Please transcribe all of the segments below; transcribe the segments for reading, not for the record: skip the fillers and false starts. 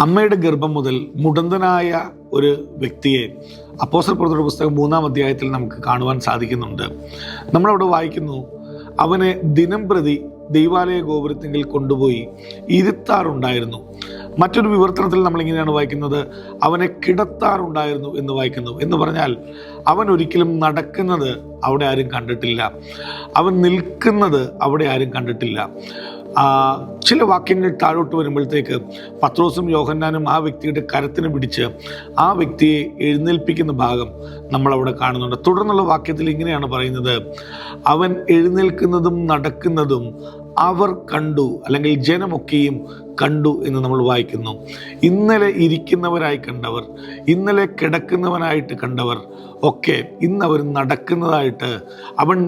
അമ്മയുടെ ഗർഭം മുതൽ മുടന്തനായ ഒരു വ്യക്തിയെ അപ്പോസ്തലപ്രവൃത്തിയുടെ പുസ്തകം 3-ാം അധ്യായത്തിൽ നമുക്ക് കാണുവാൻ സാധിക്കുന്നുണ്ട്. നമ്മളവിടെ വായിക്കുന്നു, അവനെ ദിനം പ്രതി ദൈവാലയ ഗോപുരത്തിങ്കിൽ കൊണ്ടുപോയി ഇരുത്താറുണ്ടായിരുന്നു. മറ്റൊരു വിവർത്തനത്തിൽ നമ്മളിങ്ങനെയാണ് വായിക്കുന്നത്, അവനെ കിടത്താറുണ്ടായിരുന്നു എന്ന് വായിക്കുന്നു. എന്ന് പറഞ്ഞാൽ അവൻ ഒരിക്കലും നടക്കുന്നത് അവിടെ ആരും കണ്ടിട്ടില്ല, അവൻ നിൽക്കുന്നത് അവിടെ ആരും കണ്ടിട്ടില്ല. ചില വാക്യങ്ങൾ താഴോട്ട് വരുമ്പോഴത്തേക്ക് പത്രോസും യോഹന്നാനും ആ വ്യക്തിയുടെ കരത്തിന് പിടിച്ച് ആ വ്യക്തിയെ എഴുന്നേൽപ്പിക്കുന്ന ഭാഗം നമ്മളവിടെ കാണുന്നുണ്ട്. തുടർന്നുള്ള വാക്യത്തിൽ ഇങ്ങനെയാണ് പറയുന്നത്, അവൻ എഴുന്നേൽക്കുന്നതും നടക്കുന്നതും അവർ കണ്ടു, അല്ലെങ്കിൽ ജനമൊക്കെയും കണ്ടു എന്ന് നമ്മൾ വായിക്കുന്നു. ഇന്നലെ ഇരിക്കുന്നവരായി കണ്ടവർ, ഇന്നലെ കിടക്കുന്നവനായിട്ട് കണ്ടവർ ഒക്കെ ഇന്നവർ നടക്കുന്നതായിട്ട്, അവൻ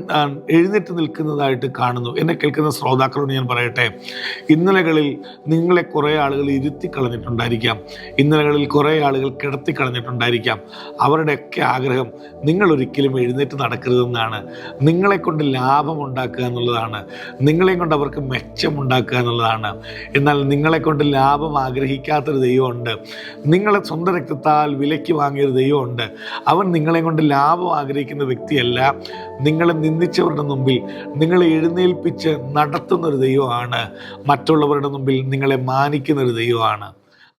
എഴുന്നേറ്റ് നിൽക്കുന്നതായിട്ട് കാണുന്നു. എന്നെ കേൾക്കുന്ന ശ്രോതാക്കളോട് ഞാൻ പറയട്ടെ, ഇന്നലകളിൽ നിങ്ങളെ കുറേ ആളുകൾ ഇരുത്തി കളഞ്ഞിട്ടുണ്ടായിരിക്കാം, ഇന്നലകളിൽ കുറേ ആളുകൾ കിടത്തി കളഞ്ഞിട്ടുണ്ടായിരിക്കാം. അവരുടെയൊക്കെ ആഗ്രഹം നിങ്ങളൊരിക്കലും എഴുന്നേറ്റ് നടക്കരുതെന്നാണ്, നിങ്ങളെ കൊണ്ട് ലാഭം ഉണ്ടാക്കുക എന്നുള്ളതാണ്, നിങ്ങളെയും കൊണ്ട് അവർക്ക് മെച്ചമുണ്ടാക്കുക എന്നുള്ളതാണ്. എന്നാൽ നിങ്ങളെ കൊണ്ട് ലാഭം ആഗ്രഹിക്കാത്തൊരു ദൈവമുണ്ട്, നിങ്ങളെ സ്വന്തം രക്തത്താൽ വിലയ്ക്ക് വാങ്ങിയൊരു ദൈവമുണ്ട്. അവൻ നിങ്ങളെ കൊണ്ട് ലാഭം ആഗ്രഹിക്കുന്ന വ്യക്തിയല്ല, നിങ്ങളെ നിന്ദിച്ചവരുടെ മുമ്പിൽ നിങ്ങളെ എഴുന്നേൽപ്പിച്ച് നടത്തുന്നൊരു ദൈവമാണ്, മറ്റുള്ളവരുടെ മുമ്പിൽ നിങ്ങളെ മാനിക്കുന്നൊരു ദൈവമാണ്.